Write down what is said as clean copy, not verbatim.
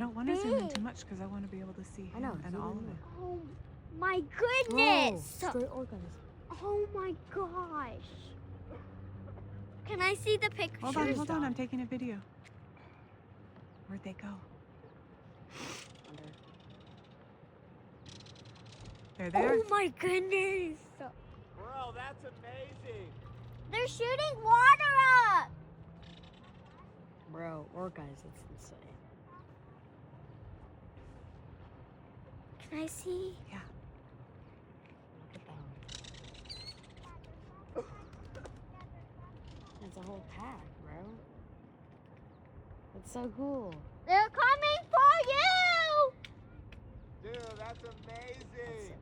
don't want to zoom in too much because I want to be able to see him and all of it. Oh my goodness! Whoa, straight organized. Oh my gosh! Can I see the picture? Hold on, I'm taking a video. Where'd they go? There they are. Oh my goodness! Bro, that's amazing. They're shooting water up! Bro, organized, it's insane. Can I see? Yeah. Look at that. It's a whole pack, bro. That's so cool. They're coming for you! Dude, that's amazing. That's it.